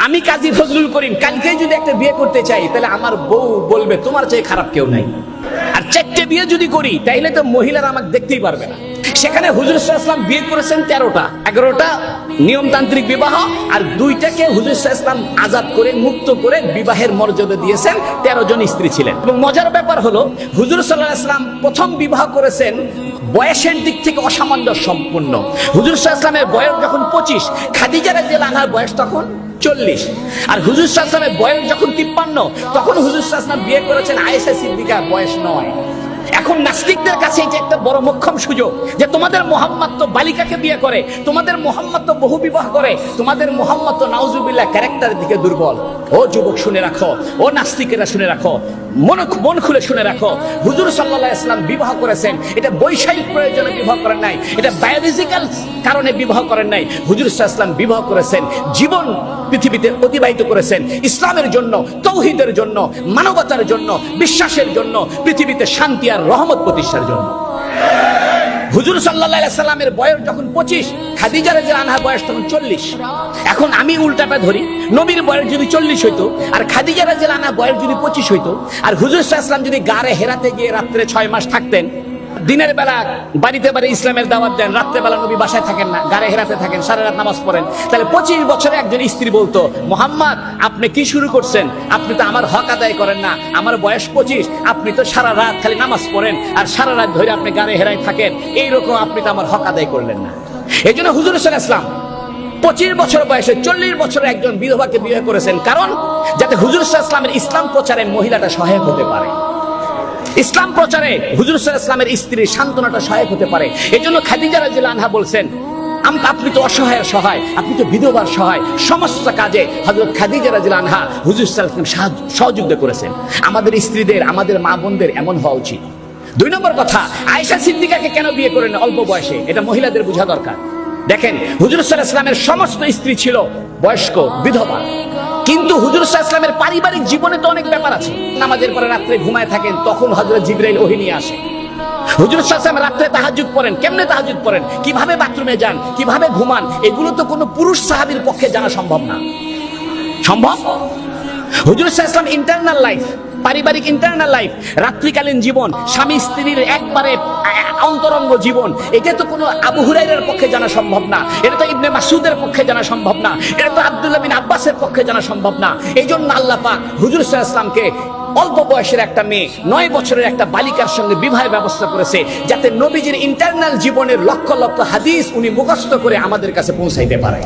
আমি কাজী ফজলুল করিম কালকেই যদি একটা বিয়ে করতে চাই, তাহলে আমার বউ বলবে তোমার চেয়ে খারাপ কেউ নাই। আর 4টে বিয়ে যদি করি, তাইলে তো মহিলারা আমাকে দেখতেই পারবে না। সেখানে হুজুর সাল্লাল্লাহু আলাইহি ওয়াসাল্লাম বিয়ে করেছেন 13টা, 11টা নিয়মতান্ত্রিক বিবাহ, আর 2টাকে হুজুর সাল্লাল্লাহু আলাইহি ওয়াসাল্লাম আজাদ করে মুক্ত করে বিবাহের মর্যাদা দিয়েছেন। 13 জন স্ত্রী ছিলেন। এবং মজার ব্যাপার হলো, হুজুর সাল্লাল্লাহু আলাইহি ওয়াসাল্লাম প্রথম বিবাহ করেছেন বয়সের দিক থেকে অসামঞ্জস্য সম্পূর্ণ। হুজুর সাল্লাল্লাহু আলাইহি ওয়াসাল্লামের বয়স যখন 25, খাদিজা রাদিয়াল্লাহু আনহার বয়স তখন 40। আর হুজুর সাল্লাল্লাহু আলাইহি ওয়াসাল্লামের বয়স যখন 53, তখন হুজুর সাল্লাল্লাহু আলাইহি ওয়াসাল্লাম বিয়ে করেছেন আয়েশা সিদ্দিকার বয়স 9। এখন নাস্তিকদের কাছে এটা একটা বড় মোক্ষম সুযোগ যে তোমাদের মুহাম্মদ তো বালিকাকে বিয়ে করে, তোমাদের মুহাম্মদ তো বহু বিবাহ করে, তোমাদের মুহাম্মদ তো নাউজুবিল্লাহ ক্যারেক্টারের দিকে দুর্বল। ও যুবক শুনে রাখো, ও নাস্তিকেরা শুনে রাখো, মন খুলে শুনে রাখো, হুজুর সাল্লাল্লাহু আলাইহি ওয়াসাল্লাম বিবাহ করেছেন, এটা বৈষয়িক প্রয়োজনে বিবাহ করেন নাই, এটা বায়োলজিক্যাল কারণে বিবাহ করেন নাই। হুজুর সাল্লাল্লাহু আলাইহি ওয়াসাল্লাম বিবাহ করেছেন, জীবন পৃথিবীতে অতিবাহিত করেছেন ইসলামের জন্য, তৌহিদের জন্য, মানবতার জন্য, বিশ্বাসের জন্য, পৃথিবীতে শান্তি আর রহমত প্রতিষ্ঠার জন্য। হুজুর সাল্লাল্লাহু আলাইহি সাল্লামের বয়স যখন 25, খাদিজা রাদিয়াল্লাহু আনহার বয়স তখন 40। এখন আমি উল্টাটা ধরি, নবীর বয়স যদি 40 হইতো, আর খাদিজা রাদিয়াল্লাহু আনহার বয়স যদি 25 হইতো, আর হুজুর সাল্লাল্লাহু আলাইহি ওয়াসাল্লাম যদি গারে হেরাতে গিয়ে রাত্রে 6 মাস থাকতেন, দিনের বেলা বাড়িতে বাড়ি ইসলামের দাওয়াত দেন, রাত্রে বেলা নবী বাসায় থাকেন না, গারে হেরাতে থাকেন, সারা রাত নামাজ পড়েন, তাহলে 25 বছরে একজন স্ত্রী বলতো, মুহাম্মদ আপনি কি শুরু করছেন? আপনি তো আমার হক আদায় করেন না, আমার বয়স 25, আপনি তো সারা রাত খালি নামাজ পড়েন আর সারা রাত ধরে আপনি গারে হেরায় থাকেন, এইরকম আপনি তো আমার হক আদায় করলেন না। এই জন্য হুজুর সাল্লাল্লাহু আলাইহি ওয়াসাল্লাম 25 বছর বয়সে 40 বছরে একজন বিধবাকে বিয়ে করেছেন, কারণ যাতে হুজুর সাল্লাল্লাহু আলাইহি ওয়াসাল্লামের ইসলাম প্রচারে মহিলাটা সহায়ক হতে পারে, ইসলাম প্রচারে হুজুর সাল্লাল্লাহু আলাইহি ওয়াসাল্লামের স্ত্রীর সান্ত্বনাটা সহায়ক হতে পারে। এই জন্য খাদিজা রাদিয়াল্লাহু আনহা বলছেন, আপনি তো অসহায়ের সহায়, আপনি তো বিধবার সহায়, সমস্ত কাজে হযরত খাদিজা রাদিয়াল্লাহু আনহা হুজুর সাল্লাল্লাহু আলাইহি ওয়াসাল্লাম সহযোগিতা করেছেন। আমাদের স্ত্রীদের, আমাদের মা বোনদের এমন হওয়া উচিত। 2 নম্বর কথা, আয়েশা সিদ্দিকাকে কেন বিয়ে করেন অল্প বয়সে? এটা মহিলাদের বোঝা দরকার। দেখেন, হুজুর সাল্লাল্লাহু আলাইহি ওয়াসাল্লামের সমস্ত স্ত্রী ছিল বয়স্ক, বিধবা, কিন্তু হুজুর সাল্লাল্লাহু আলাইহি ওয়াসাল্লামের পারিবারিক জীবনে তো অনেক ব্যাপার আছে। নামাজের পরে রাত্রে ঘুমায় থাকেন, তখন হযরত জিবরাইল ওহী নিয়ে আসে। হুজুর সাল্লাল্লাহু আলাইহি ওয়াসাল্লাম রাত্রে তাহাজ্জুদ পড়েন, কেমনে তাহাজ্জুদ পড়েন, কিভাবে বাথরুমে যান, কিভাবে ঘুমান, এগুলো তো কোনো পুরুষ সাহাবীর পক্ষে জানা সম্ভব না। সম্ভব? হুজুর সাল্লাল্লাহু আলাইহি ওয়াসাল্লাম ইন্টারনাল লাইফ, পারিবারিক ইন্টারনাল লাইফ, রাত্রিকালীন জীবন, স্বামী স্ত্রীর একবারে অন্তরঙ্গ জীবন, এটা তো কোনো আবু হুরায়রার পক্ষে জানা সম্ভব না, এটা তো ইবনে মাসউদের পক্ষে জানা সম্ভব না, এটা তো আব্দুল্লাহ বিন আব্বাসের পক্ষে জানা সম্ভব না। এই জন্য আল্লাহ পাক হুজুর সাল্লাল্লাহু আলাইহি ওয়াসাল্লামকে অল্প বয়সের একটা মেয়ে, 9 বছরের একটা বালিকার সঙ্গে বিবাহের ব্যবস্থা করেছে, যাতে নবীজির ইন্টারনাল জীবনের লক্ষ লক্ষ হাদিস উনি মুখস্থ করে আমাদের কাছে পৌঁছাইতে পারে।